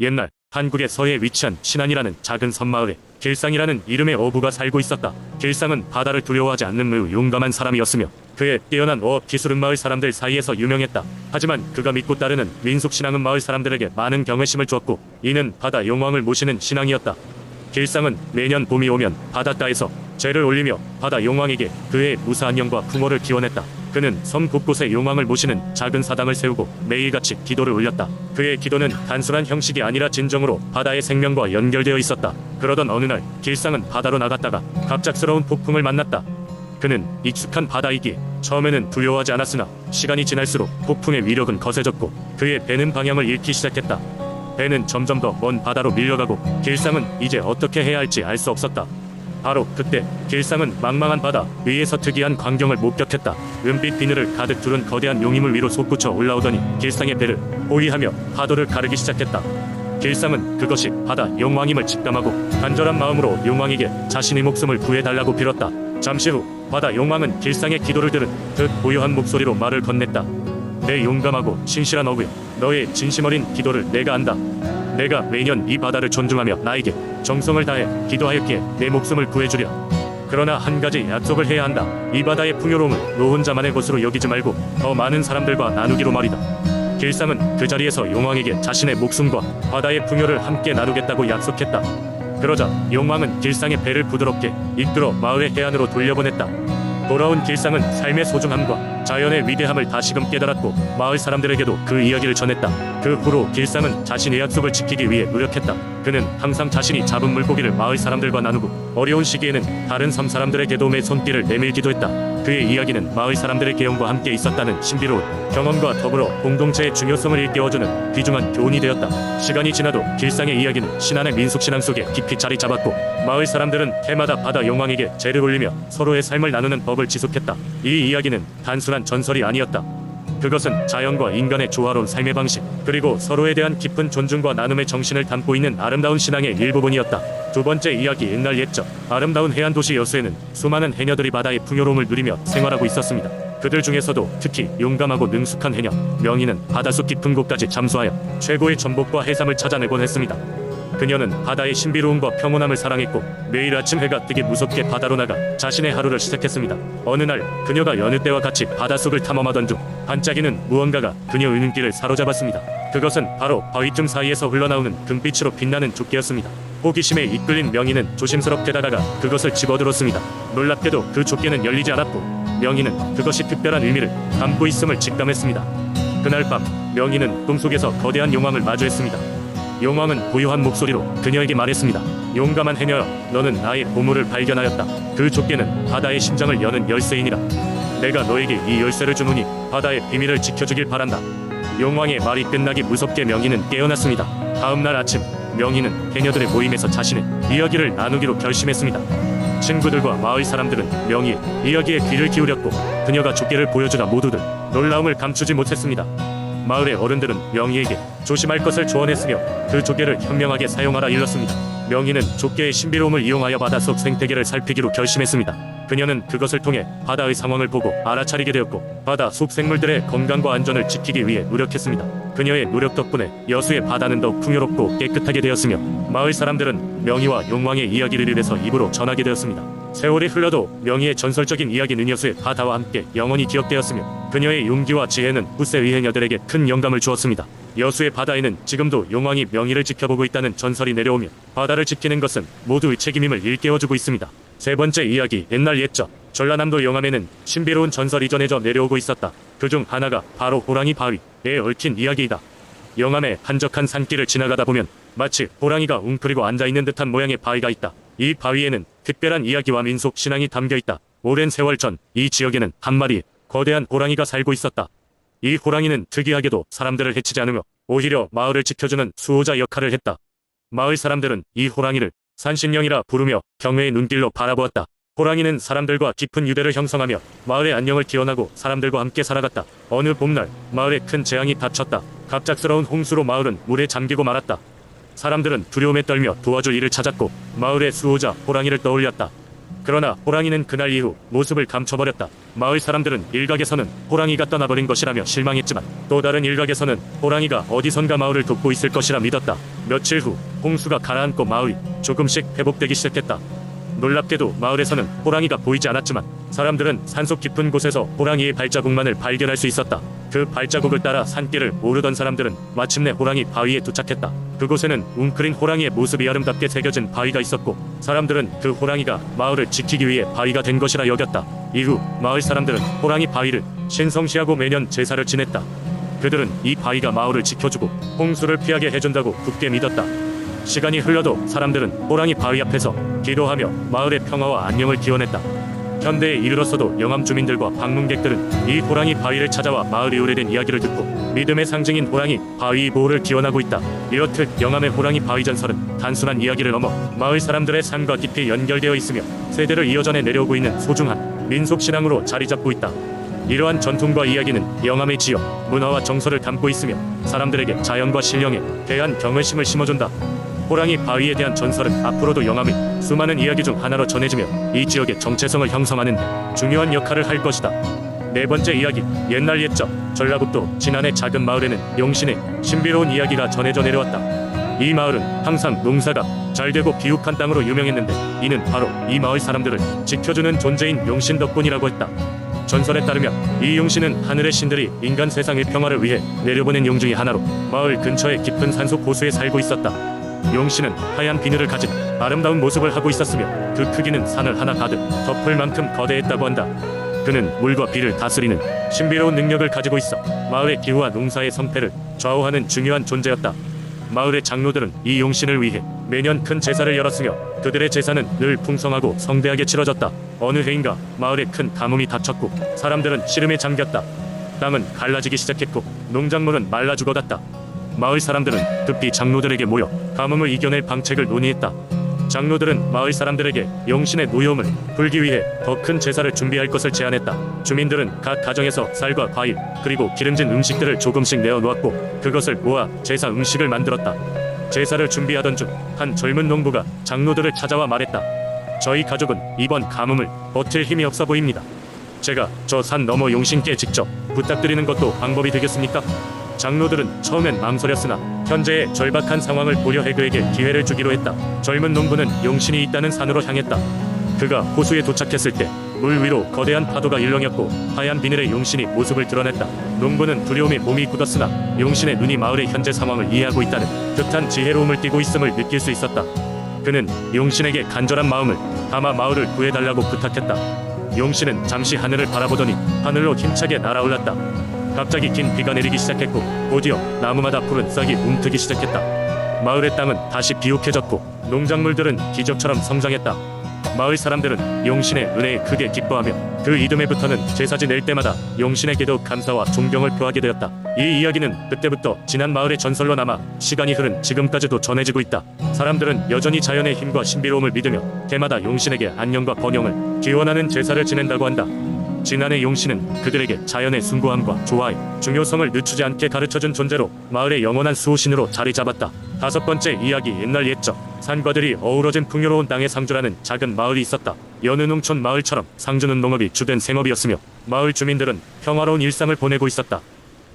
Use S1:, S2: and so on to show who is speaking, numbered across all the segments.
S1: 옛날 한국의 서해에 위치한 신안이라는 작은 섬마을에 길상이라는 이름의 어부가 살고 있었다. 길상은 바다를 두려워하지 않는 매우 용감한 사람이었으며 그의 뛰어난 어업 기술은 마을 사람들 사이에서 유명했다. 하지만 그가 믿고 따르는 민속신앙은 마을 사람들에게 많은 경외심을 주었고 이는 바다 용왕을 모시는 신앙이었다. 길상은 매년 봄이 오면 바닷가에서 제를 올리며 바다 용왕에게 그의 무사한 영과 풍어를 기원했다. 그는 섬 곳곳에 용왕을 모시는 작은 사당을 세우고 매일같이 기도를 올렸다. 그의 기도는 단순한 형식이 아니라 진정으로 바다의 생명과 연결되어 있었다. 그러던 어느 날 길상은 바다로 나갔다가 갑작스러운 폭풍을 만났다. 그는 익숙한 바다이기에 처음에는 두려워하지 않았으나 시간이 지날수록 폭풍의 위력은 거세졌고 그의 배는 방향을 잃기 시작했다. 배는 점점 더 먼 바다로 밀려가고 길상은 이제 어떻게 해야 할지 알 수 없었다. 바로 그때 길상은 망망한 바다 위에서 특이한 광경을 목격했다. 은빛 비늘을 가득 두른 거대한 용이물 위로 솟구쳐 올라오더니 길상의 배를 호위하며 파도를 가르기 시작했다. 길상은 그것이 바다 용왕임을 직감하고 간절한 마음으로 용왕에게 자신의 목숨을 구해달라고 빌었다. 잠시 후 바다 용왕은 길상의 기도를 들은 듯 고요한 목소리로 말을 건넸다. 내 용감하고 신실한 어부여, 너의 진심 어린 기도를 내가 안다. 내가 매년 이 바다를 존중하며 나에게 정성을 다해 기도하였기에 내 목숨을 구해주려. 그러나 한 가지 약속을 해야 한다. 이 바다의 풍요로움을 너 혼자만의 것으로 여기지 말고 더 많은 사람들과 나누기로 말이다. 길상은 그 자리에서 용왕에게 자신의 목숨과 바다의 풍요를 함께 나누겠다고 약속했다. 그러자 용왕은 길상의 배를 부드럽게 이끌어 마을의 해안으로 돌려보냈다. 돌아온 길상은 삶의 소중함과 자연의 위대함을 다시금 깨달았고 마을 사람들에게도 그 이야기를 전했다. 그 후로 길상은 자신의 약속을 지키기 위해 노력했다. 그는 항상 자신이 잡은 물고기를 마을 사람들과 나누고 어려운 시기에는 다른 섬 사람들에게 도움의 손길을 내밀기도 했다. 그의 이야기는 마을 사람들의 계엄과 함께 있었다는 신비로운 경험과 더불어 공동체의 중요성을 일깨워주는 귀중한 교훈이 되었다. 시간이 지나도 길상의 이야기는 신안의 민속신앙 속에 깊이 자리 잡았고 마을 사람들은 해마다 바다 용왕에게 제를 올리며 서로의 삶을 나누는 법을 지속했다. 이 이야기는 단순한 전설이 아니었다. 그것은 자연과 인간의 조화로운 삶의 방식 그리고 서로에 대한 깊은 존중과 나눔의 정신을 담고 있는 아름다운 신앙의 일부분이었다. 두 번째 이야기. 옛날 옛적 아름다운 해안 도시 여수에는 수많은 해녀들이 바다의 풍요로움을 누리며 생활하고 있었습니다. 그들 중에서도 특히 용감하고 능숙한 해녀 명희는 바닷속 깊은 곳까지 잠수하여 최고의 전복과 해삼을 찾아내곤 했습니다. 그녀는 바다의 신비로움과 평온함을 사랑했고 매일 아침 해가 뜨기 무섭게 바다로 나가 자신의 하루를 시작했습니다. 어느 날 그녀가 여느 때와 같이 바닷속을 탐험하던 중 반짝이는 무언가가 그녀의 눈길을 사로잡았습니다. 그것은 바로 바위 틈 사이에서 흘러나오는 금빛으로 빛나는 조개였습니다. 호기심에 이끌린 명희는 조심스럽게 다가가 그것을 집어들었습니다. 놀랍게도 그 조개는 열리지 않았고 명희는 그것이 특별한 의미를 담고 있음을 직감했습니다. 그날 밤 명희는 꿈속에서 거대한 용왕을 마주했습니다. 용왕은 고요한 목소리로 그녀에게 말했습니다. 용감한 해녀여, 너는 나의 보물을 발견하였다. 그 조개는 바다의 심장을 여는 열쇠이니라. 내가 너에게 이 열쇠를 주노니 바다의 비밀을 지켜주길 바란다. 용왕의 말이 끝나기 무섭게 명희는 깨어났습니다. 다음날 아침 명희는 해녀들의 모임에서 자신의 이야기를 나누기로 결심했습니다. 친구들과 마을 사람들은 명희의 이야기에 귀를 기울였고 그녀가 조개를 보여주자 모두들 놀라움을 감추지 못했습니다. 마을의 어른들은 명희에게 조심할 것을 조언했으며 그 조개를 현명하게 사용하라 일렀습니다. 명희는 조개의 신비로움을 이용하여 바닷속 생태계를 살피기로 결심했습니다. 그녀는 그것을 통해 바다의 상황을 보고 알아차리게 되었고 바다 속 생물들의 건강과 안전을 지키기 위해 노력했습니다. 그녀의 노력 덕분에 여수의 바다는 더욱 풍요롭고 깨끗하게 되었으며 마을 사람들은 명희와 용왕의 이야기를 입에서 입으로 전하게 되었습니다. 세월이 흘러도 명희의 전설적인 이야기는 여수의 바다와 함께 영원히 기억되었으며 그녀의 용기와 지혜는 후세 의해녀들에게 큰 영감을 주었습니다. 여수의 바다에는 지금도 용왕이 명희를 지켜보고 있다는 전설이 내려오며 바다를 지키는 것은 모두의 책임임을 일깨워주고 있습니다. 세 번째 이야기. 옛날 옛적 전라남도 영암에는 신비로운 전설이 전해져 내려오고 있었다. 그중 하나가 바로 호랑이 바위에 얽힌 이야기이다. 영암의 한적한 산길을 지나가다 보면 마치 호랑이가 웅크리고 앉아있는 듯한 모양의 바위가 있다. 이 바위에는 특별한 이야기와 민속 신앙이 담겨있다. 오랜 세월 전 이 지역에는 한 마리의 거대한 호랑이가 살고 있었다. 이 호랑이는 특이하게도 사람들을 해치지 않으며 오히려 마을을 지켜주는 수호자 역할을 했다. 마을 사람들은 이 호랑이를 산신령이라 부르며 경외의 눈길로 바라보았다. 호랑이는 사람들과 깊은 유대를 형성하며 마을의 안녕을 기원하고 사람들과 함께 살아갔다. 어느 봄날 마을에 큰 재앙이 닥쳤다. 갑작스러운 홍수로 마을은 물에 잠기고 말았다. 사람들은 두려움에 떨며 도와줄 이를 찾았고 마을의 수호자 호랑이를 떠올렸다. 그러나 호랑이는 그날 이후 모습을 감춰버렸다. 마을 사람들은 일각에서는 호랑이가 떠나버린 것이라며 실망했지만 또 다른 일각에서는 호랑이가 어디선가 마을을 돕고 있을 것이라 믿었다. 며칠 후 홍수가 가라앉고 마을이 조금씩 회복되기 시작했다. 놀랍게도 마을에서는 호랑이가 보이지 않았지만 사람들은 산속 깊은 곳에서 호랑이의 발자국만을 발견할 수 있었다. 그 발자국을 따라 산길을 오르던 사람들은 마침내 호랑이 바위에 도착했다. 그곳에는 웅크린 호랑이의 모습이 아름답게 새겨진 바위가 있었고 사람들은 그 호랑이가 마을을 지키기 위해 바위가 된 것이라 여겼다. 이후 마을 사람들은 호랑이 바위를 신성시하고 매년 제사를 지냈다. 그들은 이 바위가 마을을 지켜주고 홍수를 피하게 해준다고 굳게 믿었다. 시간이 흘러도 사람들은 호랑이 바위 앞에서 기도하며 마을의 평화와 안녕을 기원했다. 현대에 이르렀어도 영암 주민들과 방문객들은 이 호랑이 바위를 찾아와 마을의 오래된 이야기를 듣고 믿음의 상징인 호랑이 바위 보호를 기원하고 있다. 이렇듯 영암의 호랑이 바위 전설은 단순한 이야기를 넘어 마을 사람들의 삶과 깊이 연결되어 있으며 세대를 이어전해 내려오고 있는 소중한 민속신앙으로 자리잡고 있다. 이러한 전통과 이야기는 영암의 지역, 문화와 정서를 담고 있으며 사람들에게 자연과 신령에 대한 경외심을 심어준다. 호랑이 바위에 대한 전설은 앞으로도 영암의 수많은 이야기 중 하나로 전해지며 이 지역의 정체성을 형성하는 데 중요한 역할을 할 것이다. 네 번째 이야기, 옛날 옛적 전라북도 진안의 작은 마을에는 용신의 신비로운 이야기가 전해져 내려왔다. 이 마을은 항상 농사가 잘 되고 비옥한 땅으로 유명했는데 이는 바로 이 마을 사람들을 지켜주는 존재인 용신 덕분이라고 했다. 전설에 따르면 이 용신은 하늘의 신들이 인간 세상의 평화를 위해 내려보낸 용 중의 하나로 마을 근처의 깊은 산속 호수에 살고 있었다. 용신은 하얀 비늘을 가진 아름다운 모습을 하고 있었으며 그 크기는 산을 하나 가득 덮을 만큼 거대했다고 한다. 그는 물과 비를 다스리는 신비로운 능력을 가지고 있어 마을의 기후와 농사의 성패를 좌우하는 중요한 존재였다. 마을의 장로들은 이 용신을 위해 매년 큰 제사를 열었으며 그들의 제사는 늘 풍성하고 성대하게 치러졌다. 어느 해인가 마을에 큰 가뭄이 닥쳤고 사람들은 시름에 잠겼다. 땅은 갈라지기 시작했고 농작물은 말라 죽어갔다. 마을 사람들은 급히 장로들에게 모여 가뭄을 이겨낼 방책을 논의했다. 장로들은 마을 사람들에게 용신의 노여움을 풀기 위해 더 큰 제사를 준비할 것을 제안했다. 주민들은 각 가정에서 쌀과 과일 그리고 기름진 음식들을 조금씩 내어 놓았고 그것을 모아 제사 음식을 만들었다. 제사를 준비하던 중 한 젊은 농부가 장로들을 찾아와 말했다. 저희 가족은 이번 가뭄을 버틸 힘이 없어 보입니다. 제가 저 산 너머 용신께 직접 부탁드리는 것도 방법이 되겠습니까? 장로들은 처음엔 망설였으나 현재의 절박한 상황을 고려해 그에게 기회를 주기로 했다. 젊은 농부는 용신이 있다는 산으로 향했다. 그가 호수에 도착했을 때 물 위로 거대한 파도가 일렁였고 하얀 비늘의 용신이 모습을 드러냈다. 농부는 두려움에 몸이 굳었으나 용신의 눈이 마을의 현재 상황을 이해하고 있다는 듯한 지혜로움을 띠고 있음을 느낄 수 있었다. 그는 용신에게 간절한 마음을 담아 마을을 구해달라고 부탁했다. 용신은 잠시 하늘을 바라보더니 하늘로 힘차게 날아올랐다. 갑자기 긴 비가 내리기 시작했고 곧이어 나무마다 푸른 싹이 움트기 시작했다. 마을의 땅은 다시 비옥해졌고 농작물들은 기적처럼 성장했다. 마을 사람들은 용신의 은혜에 크게 기뻐하며 그 이듬해부터는 제사 지낼 때마다 용신에게도 감사와 존경을 표하게 되었다. 이 이야기는 그때부터 지난 마을의 전설로 남아 시간이 흐른 지금까지도 전해지고 있다. 사람들은 여전히 자연의 힘과 신비로움을 믿으며 해마다 용신에게 안녕과 번영을 기원하는 제사를 지낸다고 한다. 진안의 용신은 그들에게 자연의 숭고함과 조화의 중요성을 늦추지 않게 가르쳐준 존재로 마을의 영원한 수호신으로 자리 잡았다. 다섯 번째 이야기, 옛날 옛적 산과들이 어우러진 풍요로운 땅의 상주라는 작은 마을이 있었다. 여느 농촌 마을처럼 상주는 농업이 주된 생업이었으며 마을 주민들은 평화로운 일상을 보내고 있었다.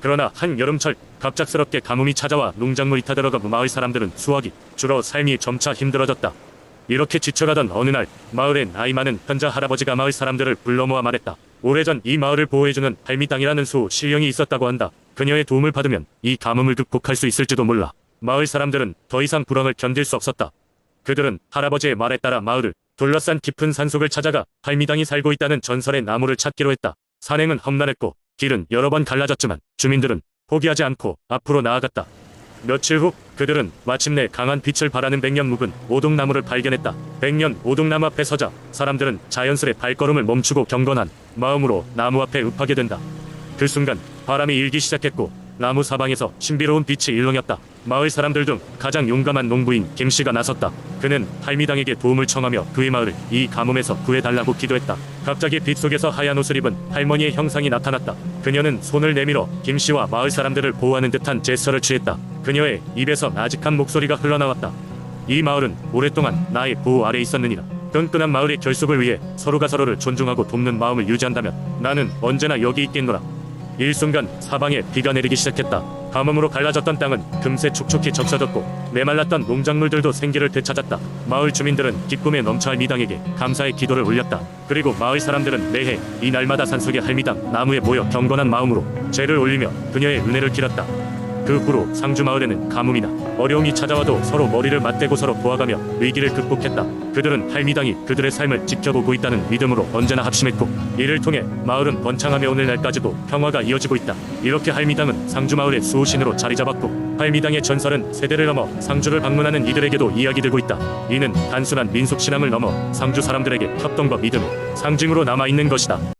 S1: 그러나 한 여름철 갑작스럽게 가뭄이 찾아와 농작물이 타들어가고 마을 사람들은 수확이 줄어 삶이 점차 힘들어졌다. 이렇게 지쳐가던 어느 날 마을의 나이 많은 현자 할아버지가 마을 사람들을 불러 모아 말했다. 오래전 이 마을을 보호해주는 할미당이라는 수 신령이 있었다고 한다. 그녀의 도움을 받으면 이 가뭄을 극복할 수 있을지도 몰라. 마을 사람들은 더 이상 불황을 견딜 수 없었다. 그들은 할아버지의 말에 따라 마을을 둘러싼 깊은 산속을 찾아가 할미당이 살고 있다는 전설의 나무를 찾기로 했다. 산행은 험난했고 길은 여러 번 갈라졌지만 주민들은 포기하지 않고 앞으로 나아갔다. 며칠 후 그들은 마침내 강한 빛을 발하는 백년 묵은 오동나무를 발견했다. 백년 오동나무 앞에 서자 사람들은 자연스레 발걸음을 멈추고 경건한 마음으로 나무 앞에 읍하게 된다. 그 순간 바람이 일기 시작했고 나무 사방에서 신비로운 빛이 일렁였다. 마을 사람들 중 가장 용감한 농부인 김씨가 나섰다. 그는 할미당에게 도움을 청하며 그의 마을을 이 가뭄에서 구해달라고 기도했다. 갑자기 빛 속에서 하얀 옷을 입은 할머니의 형상이 나타났다. 그녀는 손을 내밀어 김씨와 마을 사람들을 보호하는 듯한 제스처를 취했다. 그녀의 입에서 나직한 목소리가 흘러나왔다. 이 마을은 오랫동안 나의 보호 아래 있었느니라. 끈끈한 마을의 결속을 위해 서로가 서로를 존중하고 돕는 마음을 유지한다면 나는 언제나 여기 있겠노라. 일순간 사방에 비가 내리기 시작했다. 가뭄으로 갈라졌던 땅은 금세 촉촉히 적셔졌고 메말랐던 농작물들도 생기를 되찾았다. 마을 주민들은 기쁨에 넘쳐 할미당에게 감사의 기도를 올렸다. 그리고 마을 사람들은 매해 이 날마다 산속의 할미당 나무에 모여 경건한 마음으로 제를 올리며 그녀의 은혜를 빌었다. 그 후로 상주 마을에는 가뭄이나 어려움이 찾아와도 서로 머리를 맞대고 서로 도와가며 위기를 극복했다. 그들은 할미당이 그들의 삶을 지켜보고 있다는 믿음으로 언제나 합심했고 이를 통해 마을은 번창하며 오늘날까지도 평화가 이어지고 있다. 이렇게 할미당은 상주 마을의 수호신으로 자리 잡았고 할미당의 전설은 세대를 넘어 상주를 방문하는 이들에게도 이야기되고 있다. 이는 단순한 민속 신앙을 넘어 상주 사람들에게 협동과 믿음의 상징으로 남아있는 것이다.